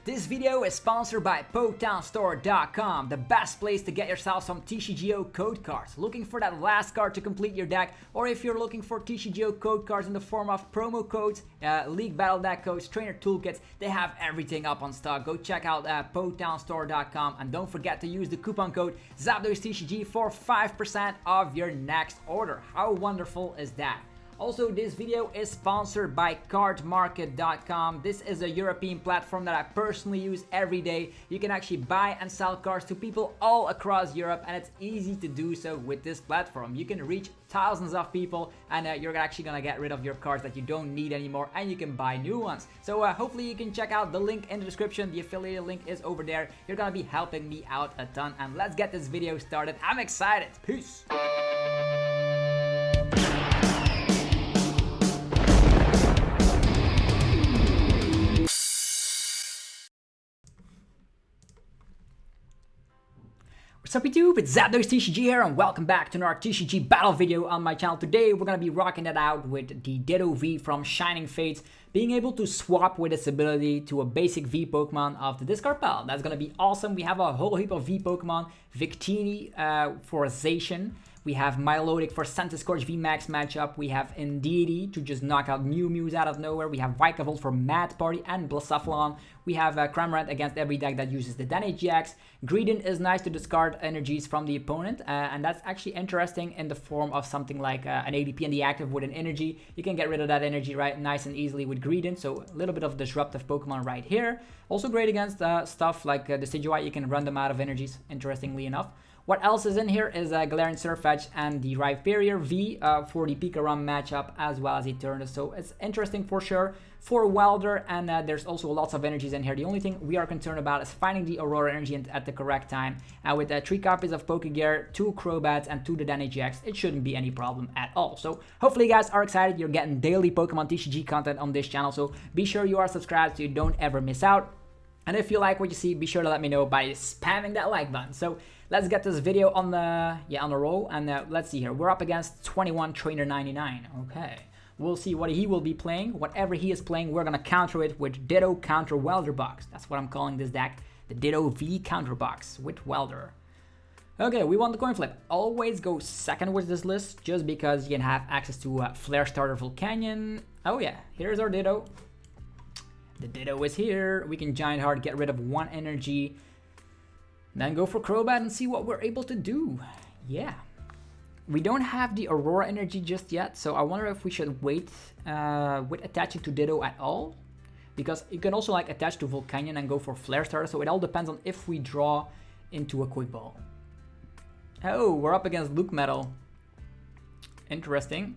This video is sponsored by PokeTownStore.com, the best place to get yourself some TCGO code cards. Looking for that last card to complete your deck, or if you're looking for TCGO code cards in the form of promo codes, League Battle Deck codes, trainer toolkits, they have everything up on stock. Go check out PokeTownStore.com and don't forget to use the coupon code ZapdosTCG for 5% of your next order. How wonderful is that? Also, this video is sponsored by cardmarket.com. This is a European platform that I personally use every day. You can actually buy and sell cards to people all across Europe, and it's easy to do so with this platform. You can reach thousands of people, and you're actually gonna get rid of your cards that you don't need anymore, and you can buy new ones. So hopefully you can check out the link in the description. The affiliate link is over there. You're gonna be helping me out a ton, and let's get this video started. I'm excited. Peace. What's up YouTube, it's ZapdosTCG here and welcome back to another TCG battle video on my channel. Today we're going to be rocking it out with the Ditto V from Shining Fates, being able to swap with its ability to a basic V Pokemon of the discard pile. That's going to be awesome. We have a whole heap of V Pokemon, Victini for Zacian. We have Milotic for Centiskroch VMAX matchup. We have Indeedee to just knock out Mew Mews out of nowhere. We have Victini for Mad Party and Blacephalon. We have Cramorant against every deck that uses the Danny GX. Greedent is nice to discard energies from the opponent, and that's actually interesting in the form of something like an ADP in the active with an energy. You can get rid of that energy right nice and easily with Greedent, so a little bit of disruptive Pokemon right here. Also great against stuff like the Decidueye. You can run them out of energies, interestingly enough. What else is in here is Galarian Surfetch and the Rhyperior V for the Pika Run matchup, as well as Eternus. So it's interesting for sure for Welder, and there's also lots of energies in here. The only thing we are concerned about is finding the Aurora Energy at the correct time. With 3 copies of Pokegear, 2 Crobats, and 2 Dedenne GX, it shouldn't be any problem at all. So hopefully you guys are excited. You're getting daily Pokemon TCG content on this channel, so be sure you are subscribed so you don't ever miss out. And if you like what you see, be sure to let me know by spamming that like button. So let's get this video on the roll, and let's see here. We're up against 21 Trainer 99. Okay, we'll see what he will be playing. Whatever he is playing, we're gonna counter it with Ditto Counter Welder box. That's what I'm calling this deck, the Ditto V Counter Box with Welder. Okay, we want the coin flip. Always go second with this list, just because you can have access to Flare Starter Volcanion. Oh yeah, here's our Ditto. The Ditto is here. We can Giant Heart, get rid of 1 energy. Then go for Crobat and see what we're able to do. Yeah. We don't have the Aurora Energy just yet, so I wonder if we should wait with attaching to Ditto at all. Because you can also like attach to Volcanion and go for Flare Starter, so it all depends on if we draw into a Quick Ball. Oh, we're up against LucMetal. Interesting.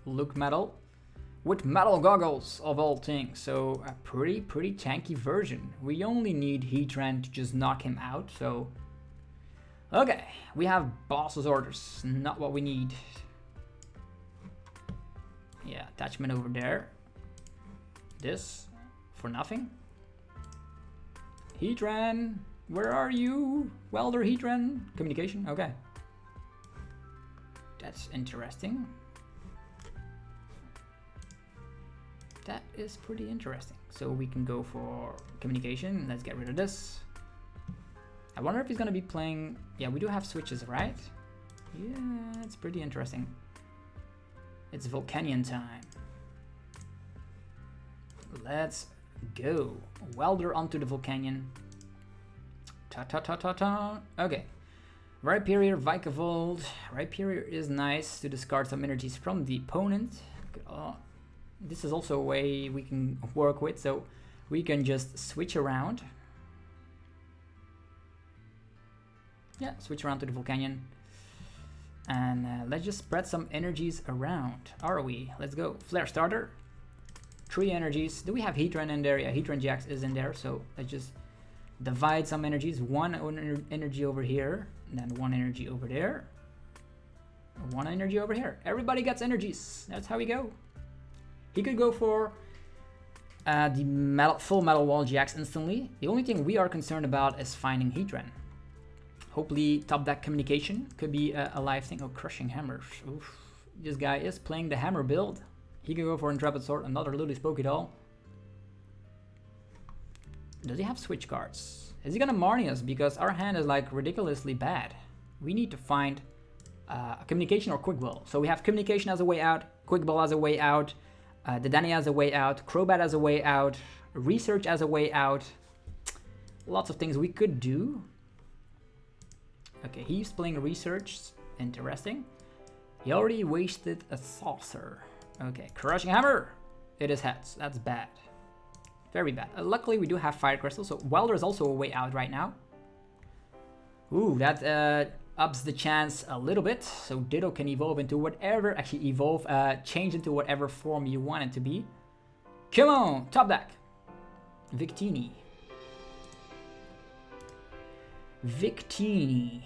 LucMetal with metal goggles of all things, so a pretty tanky version. We only need Heatran to just knock him out, so okay, we have boss's orders, not what we need. Yeah, attachment over there. This for nothing. Heatran, where are you? Welder, Heatran, communication. Okay, that's interesting. That is pretty interesting. So we can go for communication. Let's get rid of this. I wonder if he's gonna be playing. Yeah, we do have switches, right? Yeah, it's pretty interesting. It's Volcanion time. Let's go. Welder onto the Volcanion. Ta-ta-ta-ta-ta. Okay. Rhyperior, Vikavolt. Rhyperior is nice to discard some energies from the opponent. This is also a way we can work with, so we can just switch around. Yeah, switch around to the Volcanion. And let's just spread some energies around. Are we? Let's go. Flare Starter. 3 energies. Do we have Heatran in there? Yeah, Heatran GX is in there, so let's just divide some energies. 1 energy over here, and then 1 energy over there. 1 energy over here. Everybody gets energies. That's how we go. He could go for the full Metal Wall GX instantly. The only thing we are concerned about is finding Heatran. Hopefully top deck communication could be a live thing. Oh, Crushing Hammers. Oof. This guy is playing the Hammer build. He could go for Intrepid Sword, another Lily Spoky Doll. Does he have switch cards? Is he gonna Marnie us? Because our hand is like ridiculously bad. We need to find a communication or quick ball. So we have communication as a way out, quick ball as a way out, the Danny as a way out, Crobat as a way out, research as a way out. Lots of things we could do. Okay, he's playing research. Interesting. He already wasted a saucer. Okay, crushing hammer. It is heads. That's bad. Very bad. Luckily, we do have fire crystal, so Welder is also a way out right now. Ooh, that ups the chance a little bit. So Ditto can evolve into whatever, actually evolve, change into whatever form you want it to be. Come on, top deck. Victini. Victini.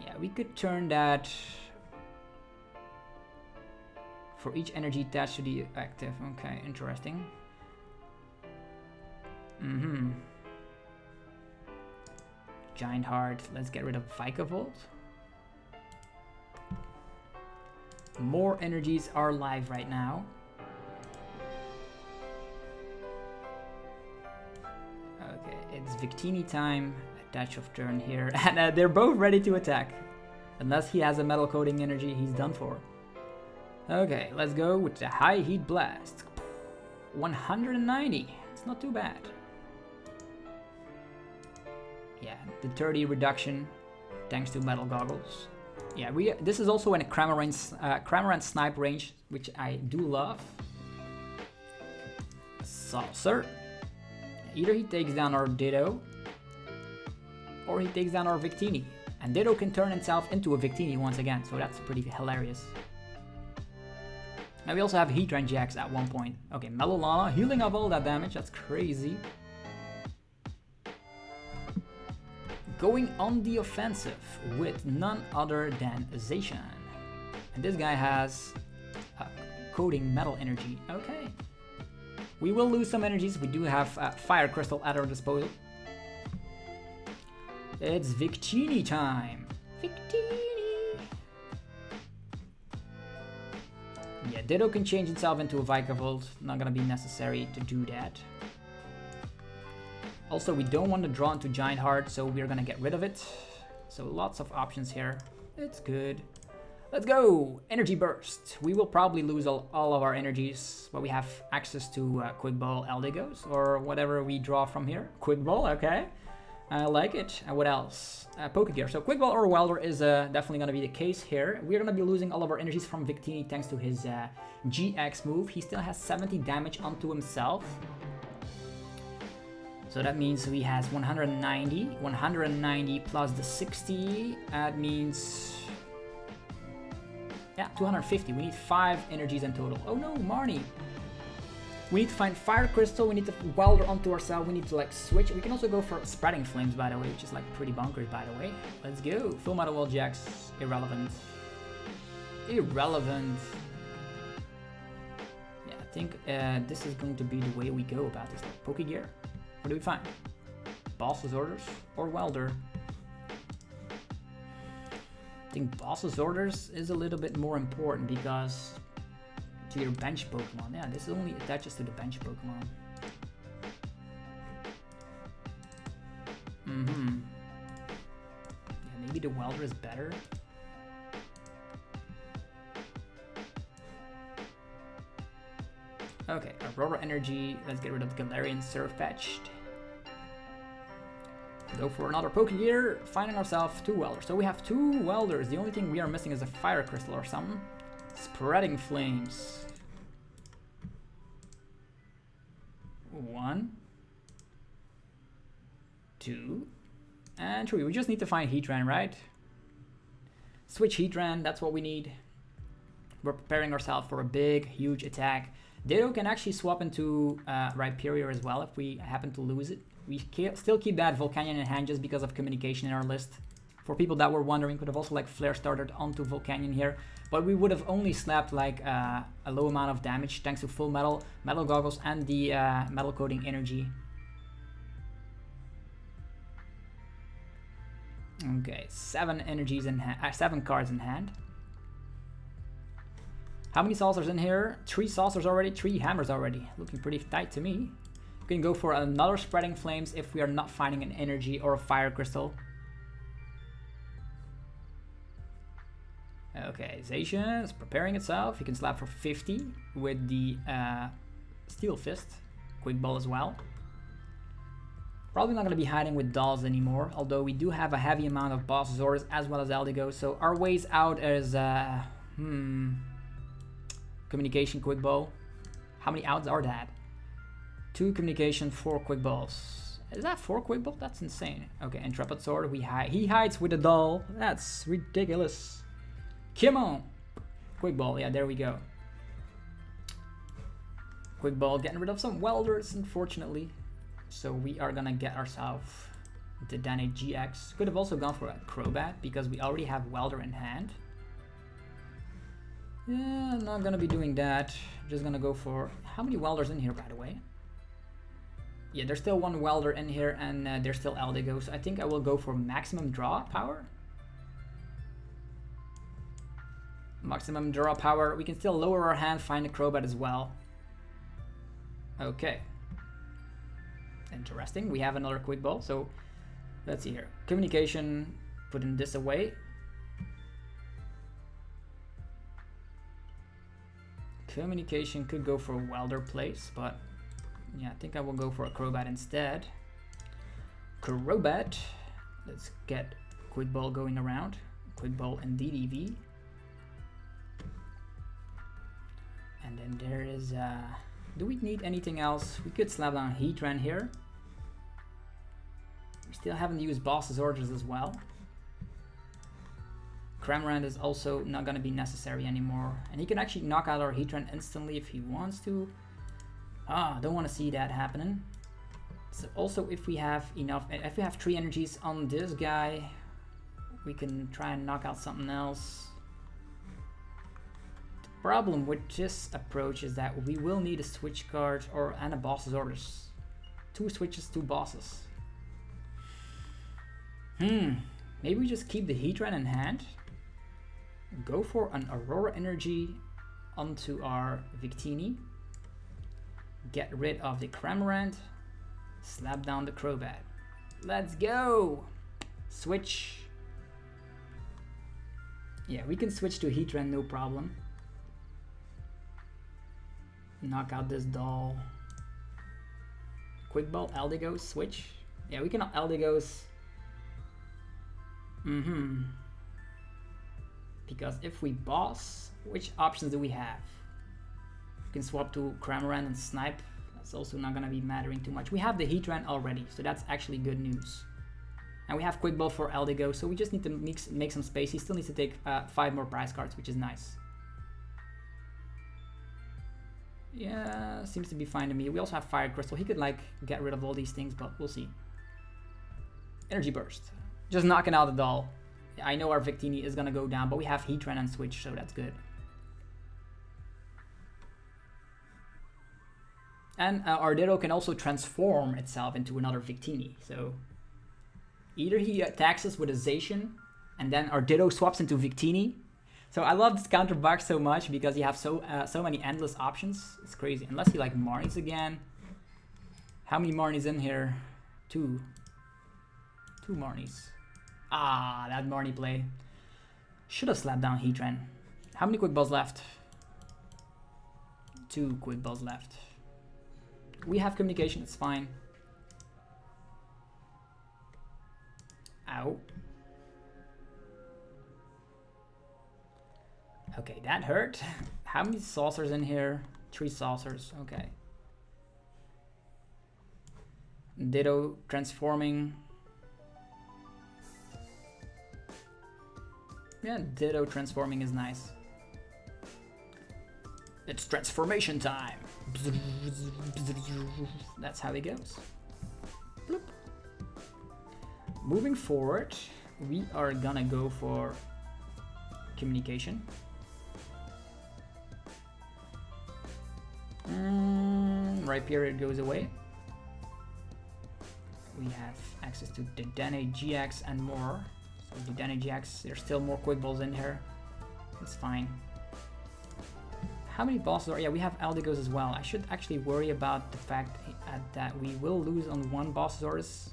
Yeah, we could turn that for each energy attached to the active. Okay, interesting. Giant Heart. Let's get rid of Vikavolt. More energies are live right now. Okay, it's Victini time. Attach of turn here. And they're both ready to attack. Unless he has a metal coating energy, he's done for. Okay, let's go with the high heat blast. 190. It's not too bad. Yeah, the 30 reduction thanks to metal goggles. Yeah, this is also in a Cramorant snipe range, which I do love. Saucer. Either he takes down our Ditto, or he takes down our Victini. And Ditto can turn himself into a Victini once again, so that's pretty hilarious. And we also have Heatran Jax at one point. Okay, Melolana, healing up all that damage, that's crazy. Going on the offensive with none other than Zacian. And this guy has coating metal energy. Okay. We will lose some energies. We do have Fire Crystal at our disposal. It's Victini time. Victini. Yeah, Ditto can change itself into a Vikavolt. Not gonna be necessary to do that. Also, we don't want to draw into Giant Heart, so we're gonna get rid of it. So lots of options here. It's good. Let's go! Energy Burst. We will probably lose all of our energies, but we have access to Quick Ball Eldigos, or whatever we draw from here. Quick Ball, okay. I like it. And what else? Pokegear. So Quick Ball or Welder is definitely going to be the case here. We're going to be losing all of our energies from Victini thanks to his GX move. He still has 70 damage onto himself. So that means he has 190. 190 plus the 60. That means... yeah, 250. We need 5 energies in total. Oh no, Marnie! We need to find Fire Crystal, we need to Welder onto ourselves, we need to like switch. We can also go for Spreading Flames, by the way, which is like pretty bonkers, by the way. Let's go. Full Metal Wall Jax, irrelevant. Irrelevant. Yeah, I think this is going to be the way we go about this. Like, Pokegear. What do we find? Boss's Orders or Welder? I think Boss's Orders is a little bit more important because to your bench Pokemon. Yeah, this only attaches to the bench Pokemon. Yeah, maybe the Welder is better. Okay, Aurora Energy. Let's get rid of the Galarian Surfetched. Go for another Pokegear, finding ourselves 2 Welders. So we have 2 Welders. The only thing we are missing is a Fire Crystal or something. Spreading Flames. 1, 2, and 3. We just need to find Heatran, right? Switch Heatran, that's what we need. We're preparing ourselves for a big, huge attack. Ditto can actually swap into Rhyperior as well if we happen to lose it. We still keep that Volcanion in hand just because of communication in our list. For people that were wondering, could have also like Flare Started onto Volcanion here, but we would have only slapped like a low amount of damage thanks to Full Metal, Metal Goggles, and the Metal Coating Energy. Okay, 7 energies in 7 cards in hand. How many saucers in here? 3 saucers already, 3 hammers already. Looking pretty tight to me. We can go for another Spreading Flames if we are not finding an energy or a fire crystal. Okay, Zacian is preparing itself. You can slap for 50 with the Steel Fist. Quick Ball as well. Probably not going to be hiding with dolls anymore, although we do have a heavy amount of Boss Zorders as well as Eldegoss, so our ways out is Communication, Quick Ball. How many outs are that? 2 Communication, 4 Quick Balls. Is that 4 Quick Balls? That's insane. Okay, Intrepid Sword, he hides with a doll. That's ridiculous. Come on! Quick Ball, yeah, there we go. Quick Ball, getting rid of some Welders, unfortunately. So we are gonna get ourselves the Dane GX. Could have also gone for a Crobat because we already have Welder in hand. Yeah, I'm not gonna be doing that. Just gonna go for... How many Welders in here, by the way? Yeah, there's still 1 Welder in here and there's still Eldegoss. So I think I will go for maximum draw power. Maximum draw power. We can still lower our hand, find a Crobat as well. Okay. Interesting. We have another Quick Ball. So let's see here. Communication, putting this away. Communication could go for a Welder place, but yeah, I think I will go for a Crobat instead. Crobat. Let's get Quick Ball going around. Quick Ball and DDV. And then there is do we need anything else? We could slap down Heatran here. We still haven't used Boss's Orders as well. Cramorant is also not going to be necessary anymore. And he can actually knock out our Heatran instantly if he wants to. Don't want to see that happening. So also if we have enough, if we have 3 energies on this guy, we can try and knock out something else. Problem with this approach is that we will need a switch card and a boss's orders. 2 switches, 2 bosses. Maybe we just keep the Heatran in hand. Go for an Aurora Energy onto our Victini. Get rid of the Cramorant. Slap down the Crobat. Let's go! Switch. Yeah, we can switch to Heatran, no problem. Knock out this doll. Quick Ball, Eldegoss, switch. Yeah, we can Eldegoss. Because if we boss, which options do we have? We can swap to Cramorant and Snipe. That's also not gonna be mattering too much. We have the Heatran already, so that's actually good news. And we have Quick Ball for Eldegoss, so we just need to make some space. He still needs to take 5 more prize cards, which is nice. Yeah, seems to be fine to me. We also have Fire Crystal. He could like get rid of all these things, but we'll see. Energy Burst. Just knocking out the doll. I know our Victini is gonna go down, but we have Heatran and Switch, so that's good. And our Ditto can also transform itself into another Victini. So either he attacks us with a Zacian, and then our Ditto swaps into Victini. So I love this Counter Box so much because you have so many endless options. It's crazy. Unless you like Marnies again. How many Marnies in here? 2. 2 Marnies. That Marnie play. Should have slapped down Heatran. How many Quick Balls left? 2 Quick Balls left. We have communication, it's fine. Ow. Okay, that hurt. How many saucers in here? 3 saucers, okay. Ditto transforming. Yeah, Ditto transforming is nice. It's transformation time. That's how it goes. Bloop. Moving forward, we are gonna go for communication. Right period goes away. We have access to the Dane GX and more. So the Dane GX, there's still more Quick Balls in here. It's fine. how many bosses are... Yeah, we have Aldigos as well. I should actually worry about the fact that we will lose on one Bossasaurus.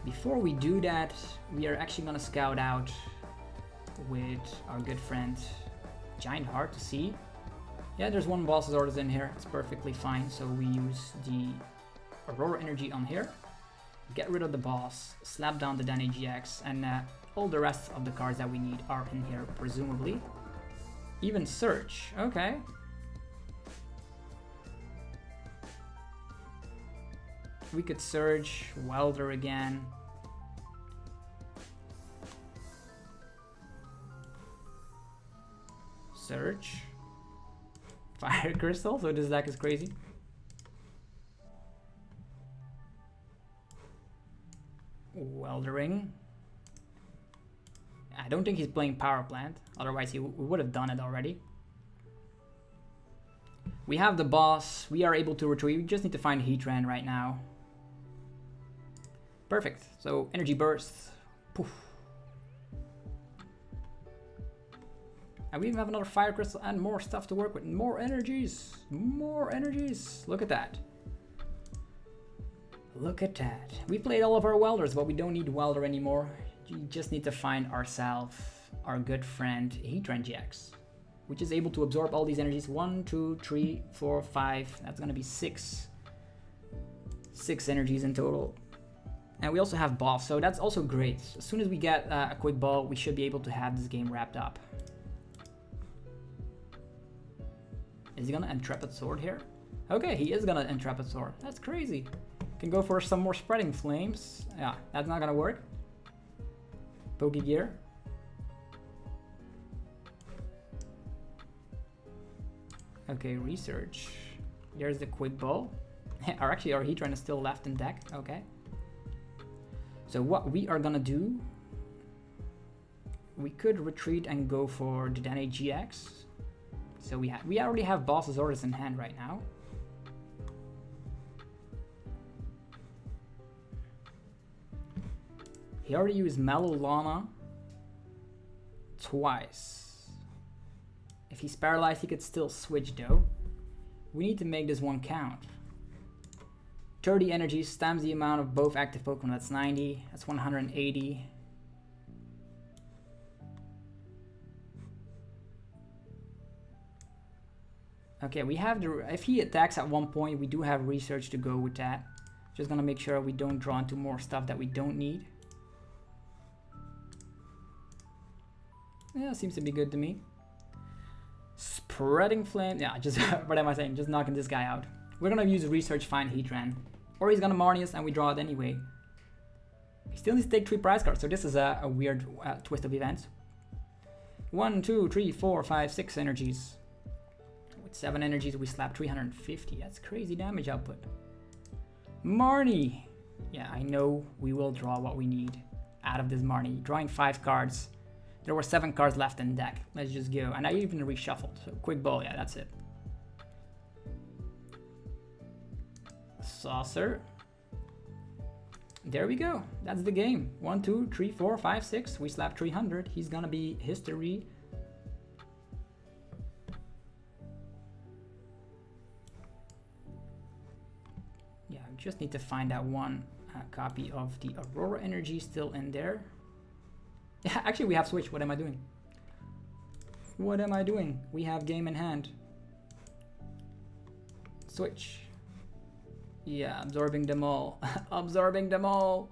Before we do that, we are actually gonna scout out with our good friend Giant Heart to see. Yeah, there's one Bossasaurus in here. It's perfectly fine. So we use the Aurora Energy on here. Get rid of the boss, slap down the Danny GX, and all the rest of the cards that we need are in here, presumably. Even Search, okay. We could Surge, Welder again. Search. Fire Crystal, so this deck is crazy. Weldering. I don't think he's playing Power Plant, otherwise we would have done it already. We have the boss, we are able to retreat, we just need to find Heatran right now. Perfect, so Energy Burst. Poof. And we even have another Fire Crystal and more stuff to work with. More energies! More energies! Look at that. Look at that. We played all of our Welders, but we don't need Welder anymore. You just need to find ourselves our good friend Heatran GX, which is able to absorb all these energies. 1, 2, 3, 4, 5. That's gonna be 6 energies in total. And we also have Boss, so that's also great. As soon as we get a quick ball, we should be able to have this game wrapped up. Is he gonna Intrepid Sword here? Okay, he is gonna Intrepid Sword. That's crazy. Can go for some more Spreading Flames. Yeah, that's not gonna work. Pokegear. Okay, Research. There's the Quick Ball. Or actually, our Heatran is still left in deck. Okay. So what we are gonna do, we could retreat and go for the Danny GX. So we already have Bossasaurus in hand right now. He already used Malolana twice. If he's paralyzed, he could still switch though. We need to make this one count. 30 energies times the amount of both active Pokemon. That's 90. That's 180. Okay, we have the... If he attacks at one point, we do have Research to go with that. Just gonna make sure we don't draw into more stuff that we don't need. Yeah, seems to be good to me. Spreading Flame. Yeah, just... what am I saying? Just knocking this guy out. We're gonna use Research, find Heatran. Or he's gonna Marnius and we draw it anyway. He still needs to take 3 prize cards, so this is a weird twist of events. 1, 2, 3, 4, 5, 6 energies. With 7 energies, we slap 350. That's crazy damage output. Marnie! Yeah, I know we will draw what we need out of this Marnie. Drawing 5 cards. There were 7 cards left in deck. Let's just go. And I even reshuffled. So Quick Ball, yeah, that's it. Saucer. There we go. That's the game. 1, 2, 3, 4, 5, 6. We slap 300. He's gonna be history. Yeah, I just need to find that one copy of the Aurora Energy still in there. Yeah, actually we have Switch. What am I doing? What am I doing? We have game in hand. Switch. Yeah, absorbing them all. Absorbing them all.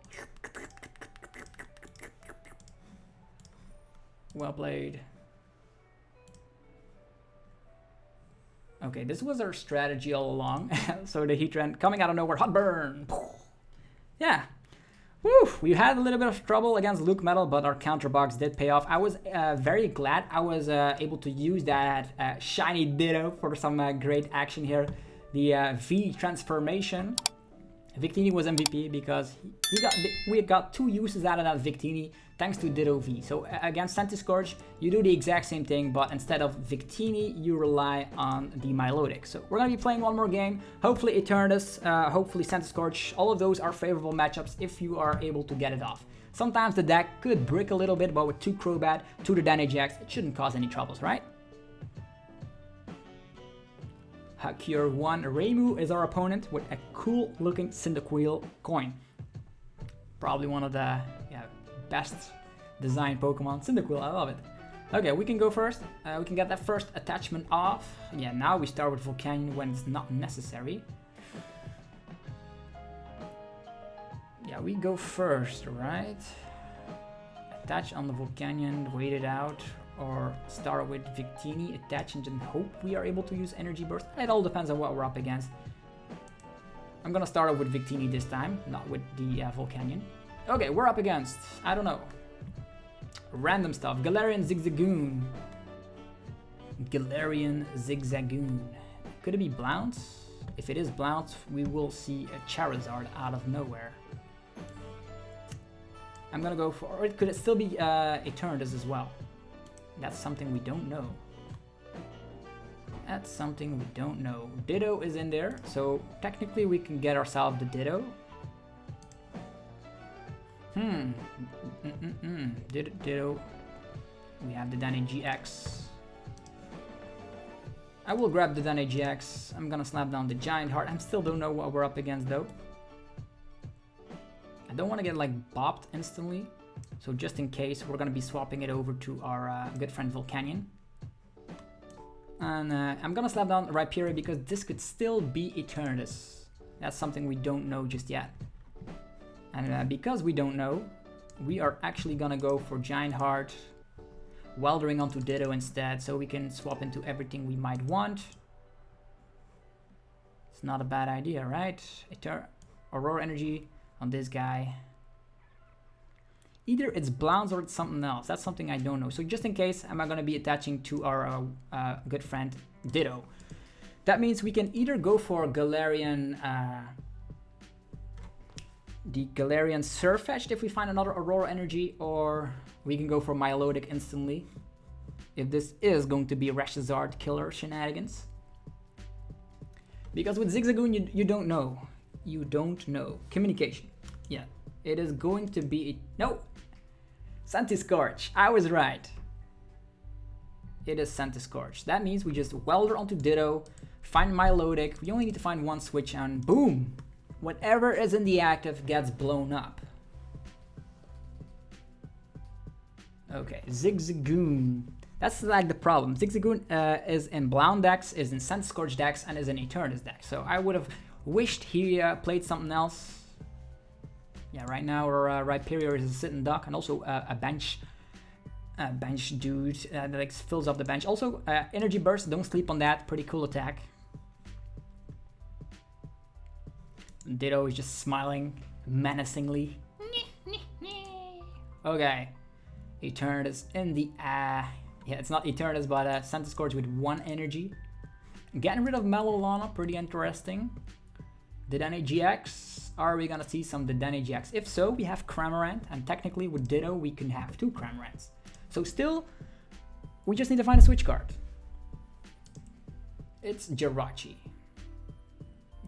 Well played. Okay, this was our strategy all along. So the Heatran coming out of nowhere, hot burn. Yeah. Woo! We had a little bit of trouble against LucMetal, but our Counter Box did pay off. I was very glad I was able to use that shiny Ditto for some great action here. The V transformation. Victini was MVP because we got 2 uses out of that Victini thanks to Ditto V. So against Centiskroch, you do the exact same thing, but instead of Victini, you rely on the Milotic. So we're gonna be playing one more game. Hopefully Eternus, hopefully Centiskroch. All of those are favorable matchups if you are able to get it off. Sometimes the deck could brick a little bit, but with 2 Crobat, 2 Dedenne X, it shouldn't cause any troubles, right? Hakure 1 Reimu is our opponent with a cool looking Cyndaquil coin. Probably one of the best designed Pokemon. Cyndaquil, I love it. Okay, we can go first. We can get that first attachment off. Yeah, now we start with Volcanion when it's not necessary. Yeah, we go first, right? Attach on the Volcanion, wait it out, or start with Victini, attach and then hope we are able to use Energy Burst. It all depends on what we're up against. I'm gonna start off with Victini this time, not with the Volcanion. Okay, we're up against, I don't know, random stuff. Galarian Zigzagoon. Galarian Zigzagoon. Could it be Blount? If it is Blount, we will see a Charizard out of nowhere. I'm gonna go for, or it could still be Eternatus as well. That's something we don't know. That's something we don't know. Ditto is in there, so technically we can get ourselves the Ditto. Ditto. We have the Dedenne GX. I will grab the Dedenne GX. I'm gonna slap down the Giant Heart. I still don't know what we're up against though. I don't want to get like bopped instantly, so just in case, we're gonna be swapping it over to our good friend Volcanion. And I'm gonna slap down Rhyperior because this could still be Eternatus. That's something we don't know just yet. And because we don't know, we are actually gonna go for Giant Heart, Weldering onto Ditto instead, so we can swap into everything we might want. It's not a bad idea, right? Aurora Energy on this guy. Either it's Blounce or it's something else. That's something I don't know. So just in case, I'm not gonna be attaching to our good friend Ditto. That means we can either go for Galarian, the Galarian Surfetched if we find another Aurora Energy, or we can go for Milotic instantly if this is going to be Rashizard killer shenanigans. Because with Zigzagoon, you don't know. You don't know. Communication. Yeah, it is going to be... No! Centiskroch. I was right. It is Centiskroch. That means we just Welder onto Ditto, find Milotic. We only need to find one switch and boom! Whatever is in the active gets blown up. Okay, Zigzagoon. That's like the problem. Zigzagoon is in Blound decks, is in Centiskroch decks, and is in Eternatus decks. So I would have wished he played something else. Yeah, right now our Rhyperior is a sitting duck and also a bench dude that like fills up the bench. Also, Energy Burst, don't sleep on that. Pretty cool attack. Ditto is just smiling menacingly. Okay, Eternatus in the yeah, it's not Eternatus, but Centiskroch with 1 energy. Getting rid of Melolana, pretty interesting. Dedenne GX, are we gonna see some Dedenne GX? If so, we have Cramorant, and technically with Ditto we can have 2 Cramorants. So still, we just need to find a switch card. It's Jirachi.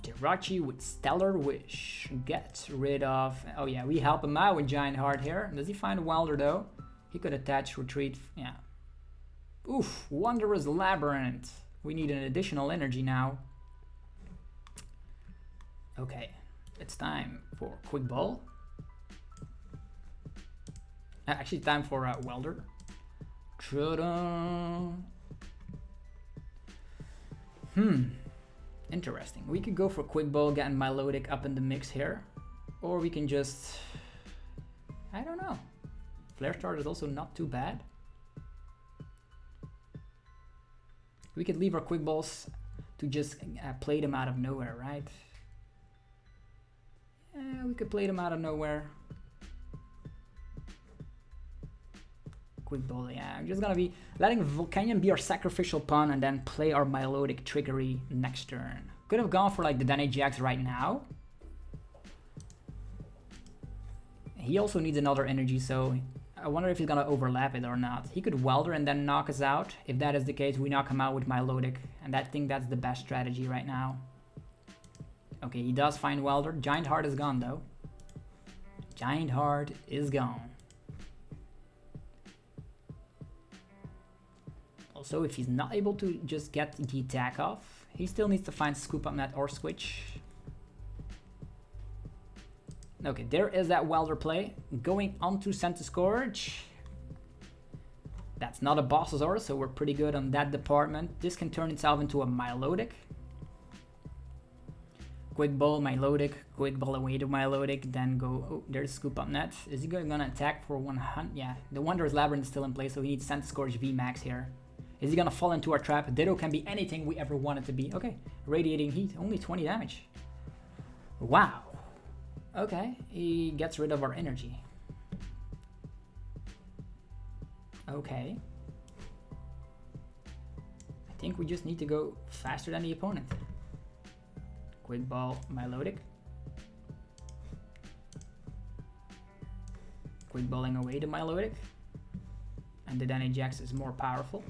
Jirachi with Stellar Wish. Get rid of... Oh yeah, we help him out with Giant Heart here. Does he find a Welder though? He could attach, retreat, yeah. Oof, Wondrous Labyrinth. We need an additional energy now. Okay, it's time for Quick Ball. Actually, time for Welder. Interesting. We could go for Quick Ball, getting Milotic up in the mix here. Or we can just... I don't know. Flare Starter is also not too bad. We could leave our Quick Balls to just play them out of nowhere, right? Yeah, we could play them out of nowhere. Quick Ball, yeah. I'm just gonna be letting Volcanion be our sacrificial pawn and then play our Milotic trickery next turn. Could have gone for like the Dedenne GX right now. He also needs another energy, so I wonder if he's gonna overlap it or not. He could Welder and then knock us out. If that is the case, we knock him out with Milotic, and I think that's the best strategy right now. Okay, he does find Welder. Giant Heart is gone though. Giant Heart is gone. Also, if he's not able to just get the attack off, he still needs to find Scoop Up Net or Switch. Okay, there is that Welder play. Going on to Centiskroch. That's not a Bossosaurus, so we're pretty good on that department. This can turn itself into a Milotic. Quick Ball, Milotic, Quick Ball away to Milotic, then go... Oh, there's Scoop Up Net. Is he gonna attack for 100? Yeah, the Wondrous Labyrinth is still in place, so he needs Centiskroch VMAX here. Is he gonna fall into our trap? Ditto can be anything we ever want it to be. Okay, Radiating Heat, only 20 damage. Wow. Okay, he gets rid of our energy. Okay. I think we just need to go faster than the opponent. Quick Ball, Milotic. Quick Balling away to Milotic. And the Dynajax is more powerful.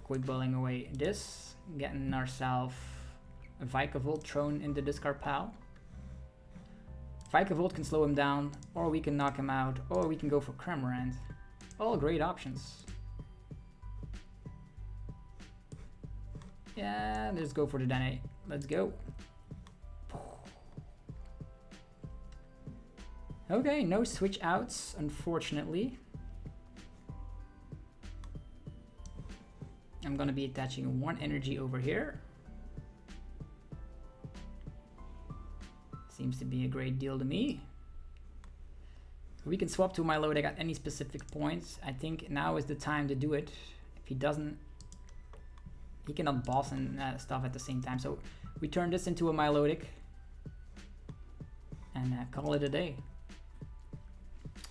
Quick Balling away this. Getting ourselves a Vikavolt thrown in the discard pile. Vikavolt can slow him down, or we can knock him out, or we can go for Cramorant. All great options. Yeah, let's go for the Dyna. Let's go. Okay, no switch outs, unfortunately. I'm gonna be attaching one energy over here. Seems to be a great deal to me. We can swap to Milotic at any specific points. I think now is the time to do it. If he doesn't, he cannot boss and stuff at the same time. So we turn this into a Milotic and call it a day.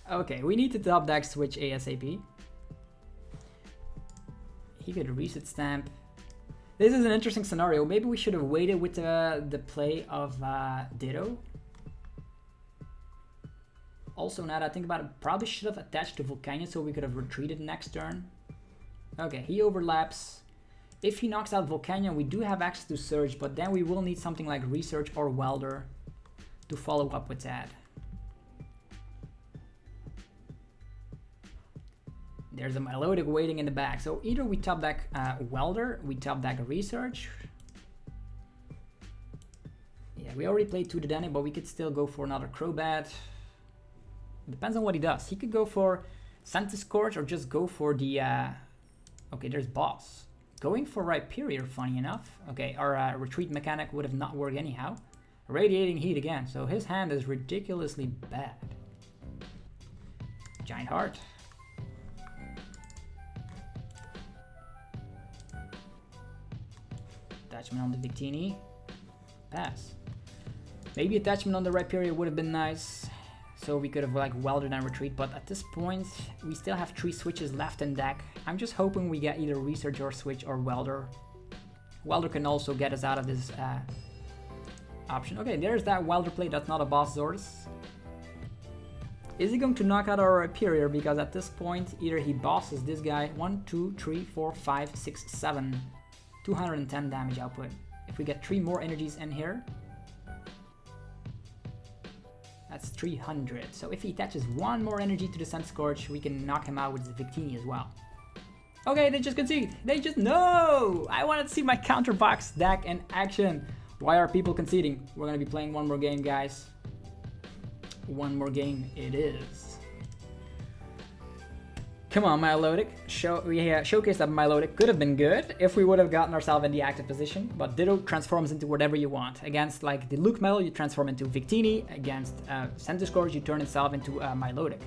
Okay, we need to top deck switch ASAP. He could reset stamp. This is an interesting scenario. Maybe we should have waited with the play of Ditto. Also, now that I think about it, probably should have attached to Volcanion so we could have retreated next turn. Okay, he overlaps. If he knocks out Volcanion, we do have access to Surge, but then we will need something like Research or Welder to follow up with that. There's a Milotic waiting in the back. So either we top deck Welder, we top deck Research. Yeah, we already played 2 Dedenne, but we could still go for another Crobat. Depends on what he does. He could go for Centiskroch or just go for the... Okay, there's Boss. Going for Rhyperior, funny enough. Okay, our retreat mechanic would have not worked anyhow. Radiating Heat again, so his hand is ridiculously bad. Giant Heart. Attachment on the Victini. Pass. Maybe attachment on the Rhyperior would have been nice. So we could have like welded and retreat, but at this point we still have 3 switches left in deck. I'm just hoping we get either Research or Switch or Welder. Welder can also get us out of this option. Okay, there's that Welder play. That's not a Bossosaurus. Is he going to knock out our Rhyperior? Because at this point either he bosses this guy. 1, 2, 3, 4, 5, 6, 7. 210 damage output. If we get 3 more energies in here, that's 300. So if he attaches 1 more energy to the Centiskroch, we can knock him out with the Victini as well. Okay, they just concede. They just... No! I wanted to see my Counter Box deck in action. Why are people conceding? We're going to be playing one more game, guys. One more game it is. Come on, Milotic. We showcased that Milotic could have been good if we would have gotten ourselves in the active position, but Ditto transforms into whatever you want. Against like the LucMetal, you transform into Victini. Against Centiskroch, you turn itself into Milotic.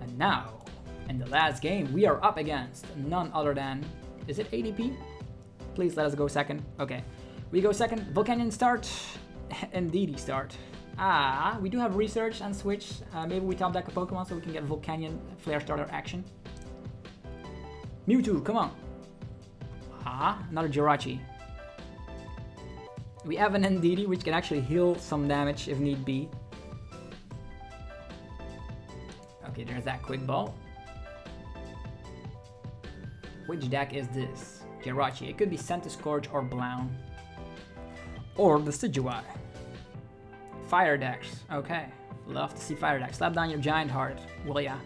And now, in the last game, we are up against none other than... Is it ADP? Please let us go second. Okay. We go second. Volcanion start. Indeed start. We do have Research and Switch. Maybe we top deck a Pokemon so we can get Volcanion Flare Starter action. Mewtwo, come on. Another Jirachi. We have an Ndidi, which can actually heal some damage if need be. Okay, there's that Quick Ball. Which deck is this? Jirachi. It could be Centiskroch or Blown. Or the Decidueye. Fire decks. Okay. Love to see fire decks. Slap down your giant heart, will ya?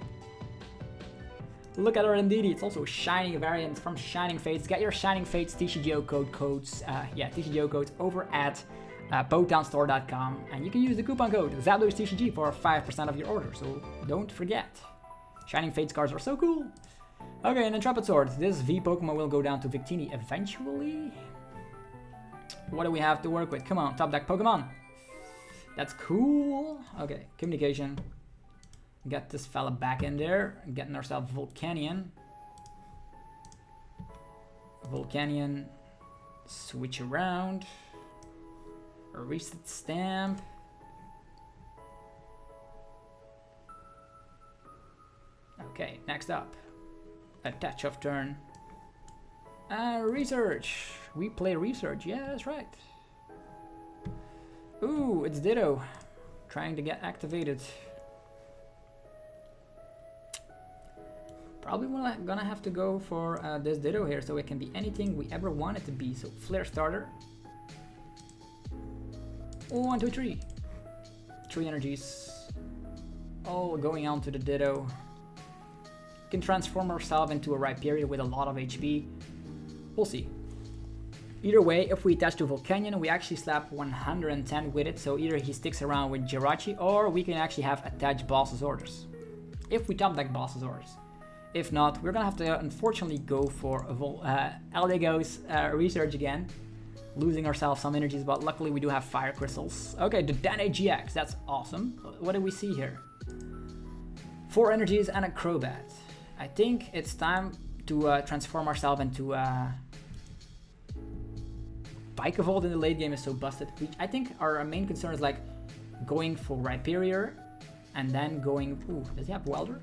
Look at our Indeedee. It's also a shiny variant from Shining Fates. Get your Shining Fates TCGO codes. TCGO codes over at PokedownStore.com, and you can use the coupon code ZapDoseTCG for 5% of your order. So don't forget. Shining Fates cards are so cool. Okay, and Intrepid Sword. This V Pokemon will go down to Victini eventually. What do we have to work with? Come on, top deck Pokemon. That's cool. Okay, communication. Get this fella back in there. Getting ourselves Volcanion. Volcanion. Switch around. A reset stamp. Okay, next up. Attach of turn. Research. We play research. Yeah, that's right. Ooh, it's Ditto. Trying to get activated. Probably gonna have to go for this Ditto here so it can be anything we ever want it to be. So Flare Starter. 1, 2, 3. 3 energies. All going on to the Ditto. Can transform ourselves into a Rhyperior with a lot of HP. We'll see. Either way, if we attach to Volcanion, we actually slap 110 with it, so either he sticks around with Jirachi, or we can actually have attached Boss's Orders. If we top deck Boss's Orders. If not, we're gonna have to unfortunately go for Aldego's research again. Losing ourselves some energies, but luckily we do have Fire Crystals. Okay, the Dane GX, that's awesome. What do we see here? 4 energies and a Crobat. I think it's time to transform ourselves into Vikavolt in the late game is so busted. I think our main concern is like going for Rhyperior and then going... Ooh, does he have Welder?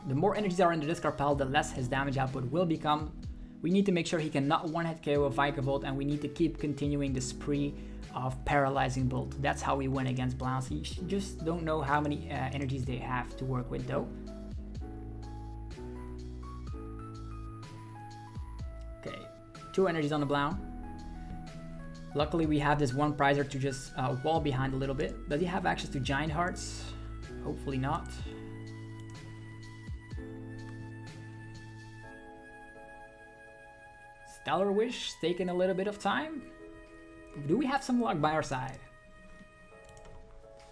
The more energies are in the discard pile, the less his damage output will become. We need to make sure he cannot one-hit KO a Vikavolt, and we need to keep continuing the spree of Paralyzing Bolt. That's how we win against Blounce. You just don't know how many energies they have to work with though. Okay, 2 energies on the Blounce. Luckily we have this one prizer to just wall behind a little bit. Does he have access to Giant Hearts? Hopefully not. Stellar Wish taking a little bit of time. Do we have some luck by our side?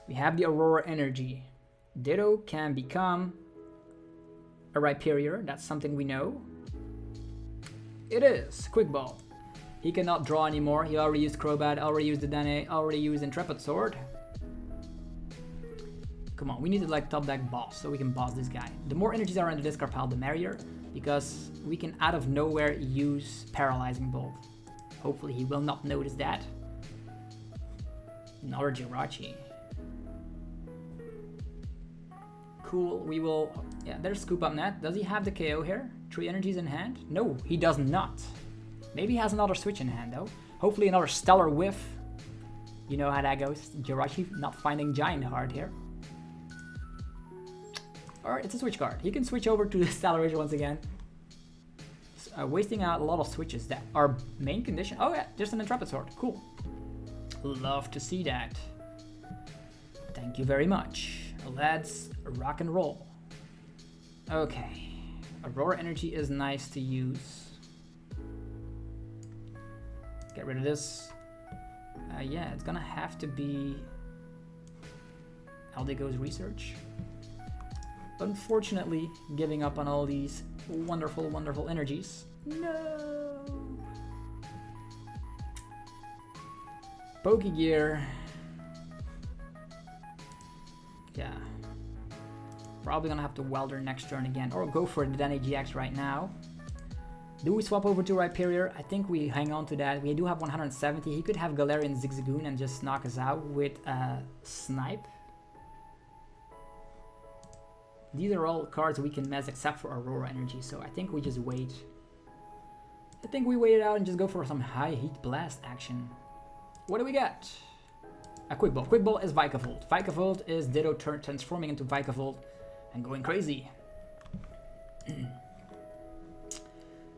We have the Aurora Energy. Ditto can become a Rhyperior. That's something we know. It is Quick Ball. He cannot draw anymore. He already used Crobat, already used the Dane, already used Intrepid Sword. Come on, we need to like top deck boss so we can boss this guy. The more energies are in the discard pile, the merrier, because we can out of nowhere use Paralyzing Bolt. Hopefully he will not notice that. Another Jirachi. Cool, we will... Yeah, there's Scoop Up Net. Does he have the KO here? 3 energies in hand? No, he does not. Maybe he has another switch in hand though. Hopefully another Stellar Whiff. You know how that goes. Jirachi not finding Giant Heart here. Alright, it's a switch card. He can switch over to the Stellar Wish once again. Wasting out a lot of switches. That our main condition. Oh yeah, there's an Intrepid Sword. Cool. Love to see that. Thank you very much. Let's rock and roll. Okay. Aurora Energy is nice to use. Get rid of this. Yeah, it's gonna have to be Aldego's Research. Unfortunately, giving up on all these wonderful, wonderful energies. No! Pokegear. Yeah. Probably gonna have to Welder next turn again, or go for the Dane GX right now. Do we swap over to Rhyperior? I think we hang on to that. We do have 170. He could have Galarian Zigzagoon and just knock us out with Snipe. These are all cards we can mess except for Aurora Energy, so I think we just wait. I think we wait it out and just go for some high heat blast action. What do we get? A Quick Ball. Quick Ball is Vikavolt. Vikavolt is Ditto transforming into Vikavolt and going crazy.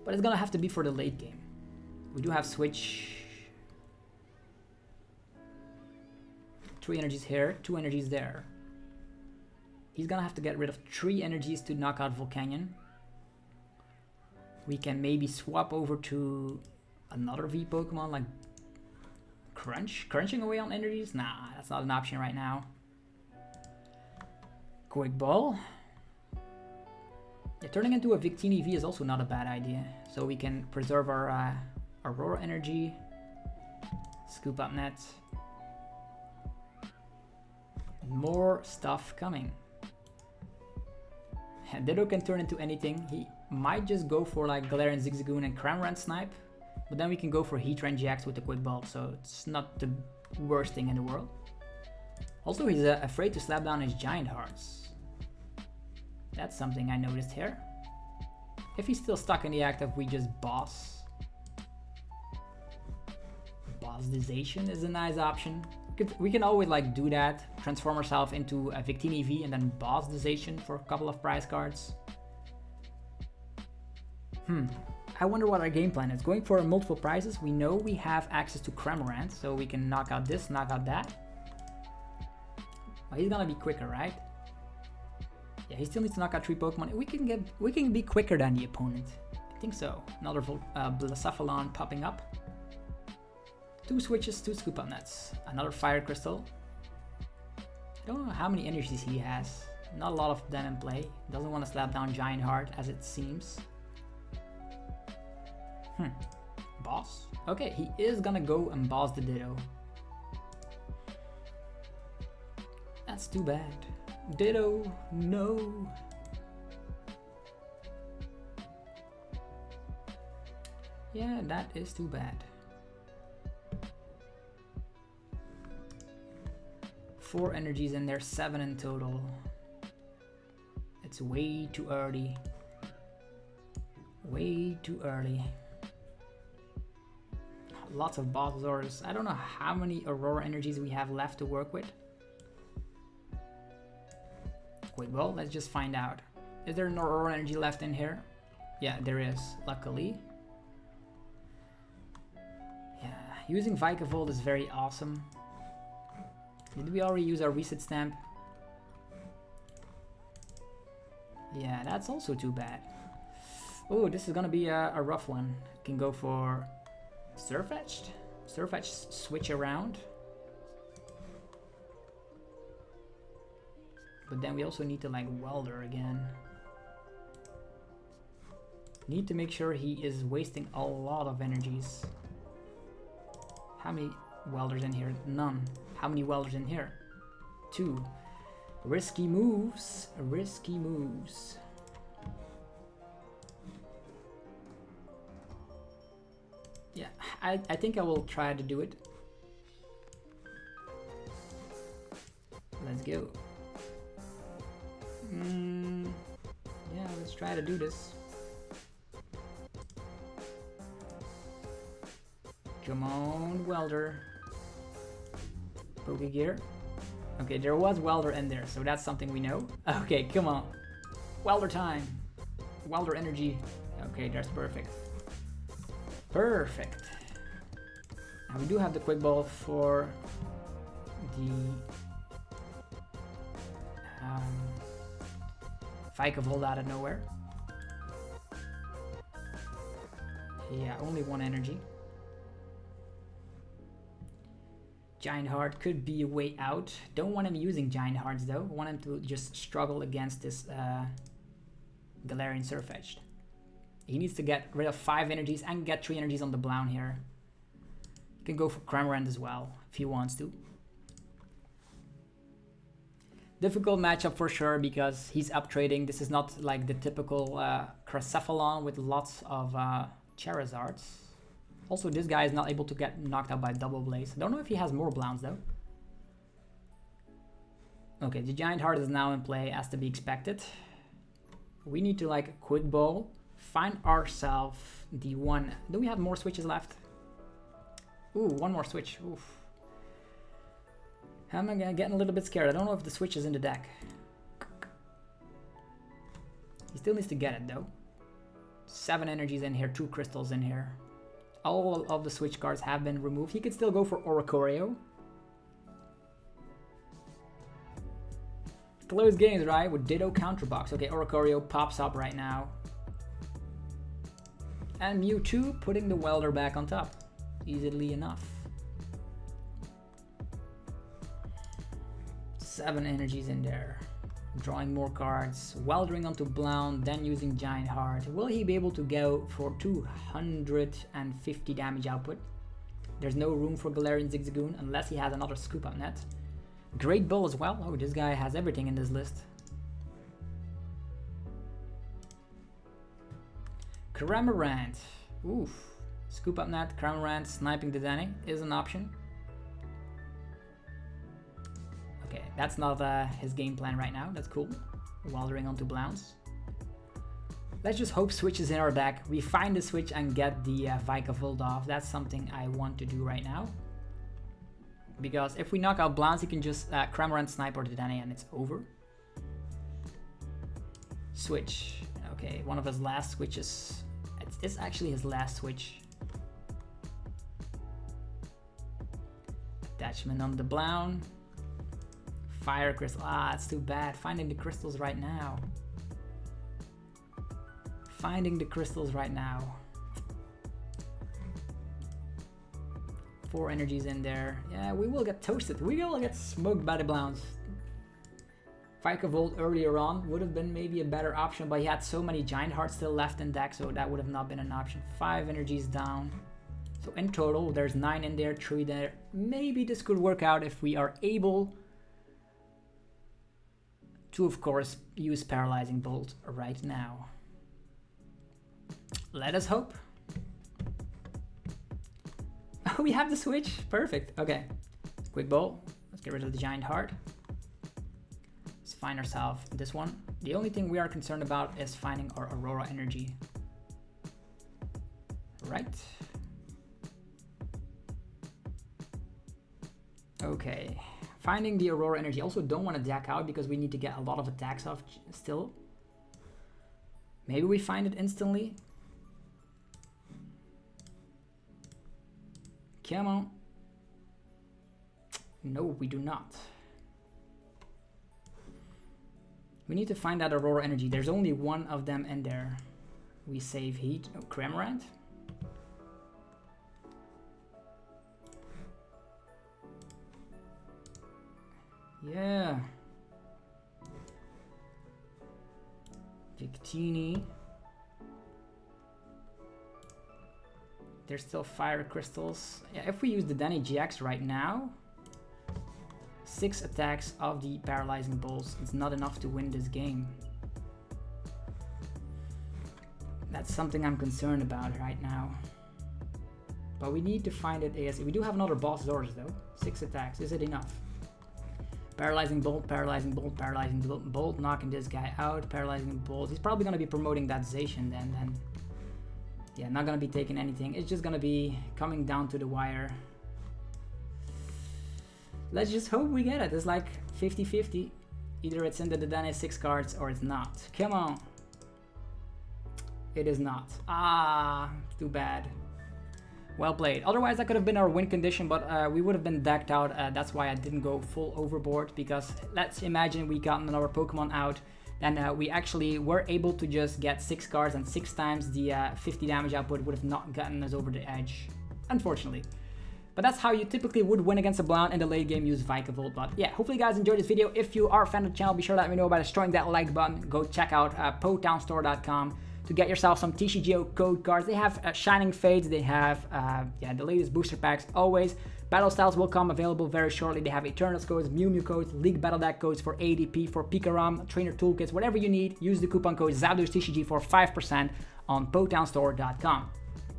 But it's gonna have to be for the late game. We do have switch. 3 energies here, 2 energies there. He's gonna have to get rid of 3 energies to knock out Volcanion. We can maybe swap over to another V Pokemon like Crunching away on energies? Nah, that's not an option right now. Quick Ball. Yeah, turning into a Victini V is also not a bad idea. So we can preserve our Aurora Energy. Scoop up Net. More stuff coming. And Ditto can turn into anything. He might just go for like Galarian Zigzagoon and Cramorant Snipe. But then we can go for Heatran GX with the Quick Ball. So it's not the worst thing in the world. Also, he's afraid to slap down his Giant Hearts. That's something I noticed here. If he's still stuck in the active, we just Boss. Boss the Zacian is a nice option. We can always like do that, transform ourselves into a Victini V and then Boss the Zacian for a couple of prize cards. I wonder what our game plan is. Going for multiple prizes, we know we have access to Cramorant, so we can knock out this, knock out that. Well, he's gonna be quicker, right? Yeah, he still needs to knock out 3 Pokemon. We can be quicker than the opponent. I think so. Another Blacephalon popping up. 2 switches, 2 Scoop Up Nets. Another Fire Crystal. I don't know how many energies he has. Not a lot of them in play. Doesn't want to slap down Giant Heart as it seems. Boss? Okay, he is gonna go and boss the Ditto. That's too bad. Ditto, no. Yeah, that is too bad. 4 energies in there, 7 in total. It's way too early. Way too early. Lots of Bulbasaurs. I don't know how many Aurora energies we have left to work with. Quick Ball, let's just find out. Is there an Aurora energy left in here? Yeah, there is, luckily. Yeah, using Vikavolt is very awesome. Did we already use our reset stamp? Yeah, that's also too bad. Oh, this is gonna be a rough one. Can go for Surfetched? Surfetched switch around. But then we also need to like Welder again. Need to make sure he is wasting a lot of energies. How many Welders in here? None. How many Welders in here? 2. Risky moves. Risky moves. Yeah, I think I will try to do it. Let's go. Yeah, let's try to do this. Come on, Welder. Pokegear. Okay, there was Welder in there, so that's something we know. Okay, come on. Welder time. Welder energy. Okay, that's perfect. Perfect. And we do have the Quick Ball for the Vikavolt out of nowhere. Yeah, only 1 energy. Giant Heart could be a way out. Don't want him using Giant Hearts though. Want him to just struggle against this Galarian Surfetched. He needs to get rid of 5 energies and get 3 energies on the Blown here. He can go for Cramorant as well if he wants to. Difficult matchup for sure because he's up trading. This is not like the typical Blacephalon with lots of Charizards. Also, this guy is not able to get knocked out by Double Blaze. I don't know if he has more Blowns though. Okay, the Giant Heart is now in play as to be expected. We need to like Quick Ball, find ourselves the one. Do we have more switches left? Ooh, 1 more switch. Oof. I'm getting a little bit scared. I don't know if the switch is in the deck. He still needs to get it though. 7 energies in here, 2 crystals in here. All of the switch cards have been removed. He could still go for Oricorio. Close games, right? With Ditto Counter Box. Okay, OHKO pops up right now. And Mewtwo putting the Welder back on top. Easily enough. 7 energies in there. Drawing more cards. Weldering onto Blound, then using Giant Heart. Will he be able to go for 250 damage output? There's no room for Galarian Zigzagoon unless he has another Scoop Up Net. Great Bull as well. Oh, this guy has everything in this list. Cramorant. Oof. Scoop Up Net, Cramorant, sniping the Danny is an option. Okay, that's not his game plan right now. That's cool. Weldering onto Blounds. Let's just hope Switch is in our deck. We find the Switch and get the Vikavolt off. That's something I want to do right now. Because if we knock out Blounds, he can just Cramorant snipe or Dedenne and it's over. Switch. Okay, one of his last switches. It's actually his last switch. Attachment on the Blound. Fire Crystal. Ah, it's too bad. Finding the crystals right now. Finding the crystals right now. 4 energies in there. Yeah, we will get toasted. We will get smoked by the Blounds. Vikavolt earlier on would have been maybe a better option, but he had so many Giant Hearts still left in deck, so that would have not been an option. 5 energies down. So in total, there's 9 in there, 3 there. Maybe this could work out if we are able to, of course, use Paralyzing Bolt right now. Let us hope. Oh, we have the switch. Perfect. Okay. Quick Bowl. Let's get rid of the Giant Heart. Let's find ourselves this one. The only thing we are concerned about is finding our Aurora Energy. Right. Okay. Finding the Aurora Energy. Also don't want to deck out because we need to get a lot of attacks off still. Maybe we find it instantly. Come on. No, we do not. We need to find that Aurora Energy. There's only one of them in there. We save heat. Oh, Cramorant. Yeah. Victini. There's still fire crystals. Yeah, if we use the Danny GX right now, 6 attacks of the paralyzing bolts. It's not enough to win this game. That's something I'm concerned about right now. But we need to find it ASAP. We do have another boss Zors though. 6 attacks. Is it enough? Paralyzing bolt, paralyzing bolt, paralyzing bolt, knocking this guy out. Paralyzing bolt. He's probably gonna be promoting that Zacian then. Yeah, not gonna be taking anything. It's just gonna be coming down to the wire. Let's just hope we get it. It's like 50-50. Either it's in the Dedenne 6 cards or it's not. Come on. It is not. Ah, too bad. Well played. Otherwise, that could have been our win condition, but we would have been decked out. That's why I didn't go full overboard, because let's imagine we got another Pokemon out, then we actually were able to just get 6 cards, and 6 times the 50 damage output would have not gotten us over the edge, unfortunately. But that's how you typically would win against a Blound in the late game, use Vikavolt. But yeah, hopefully you guys enjoyed this video. If you are a fan of the channel, be sure to let me know by destroying that like button. Go check out PotownStore.com to get yourself some TCG code cards. They have Shining Fates, they have yeah, the latest booster packs always. Battle Styles will come available very shortly. They have Eternals codes, Mew Mew codes, League Battle Deck codes for ADP, for Pikaram, Trainer Toolkits, whatever you need. Use the coupon code ZapdosTCG for 5% on PotownStore.com.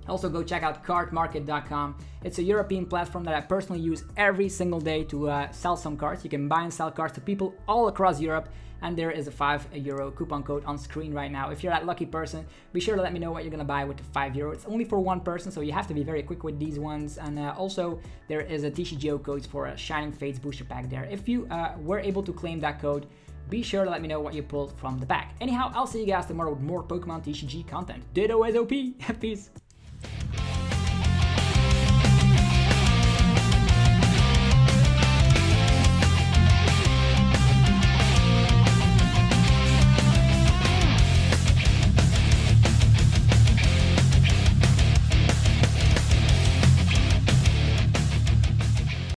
Also go check out cardmarket.com. It's a European platform that I personally use every single day to sell some cards. You can buy and sell cards to people all across Europe, and there is a €5 coupon code on screen right now. If you're that lucky person, be sure to let me know what you're gonna buy with the €5. It's only for one person, so you have to be very quick with these ones. And also there is a TCGO code for a Shining Fates booster pack there. If you were able to claim that code, be sure to let me know what you pulled from the pack. Anyhow, I'll see you guys tomorrow with more Pokemon TCG content. Ditto SOP. Peace.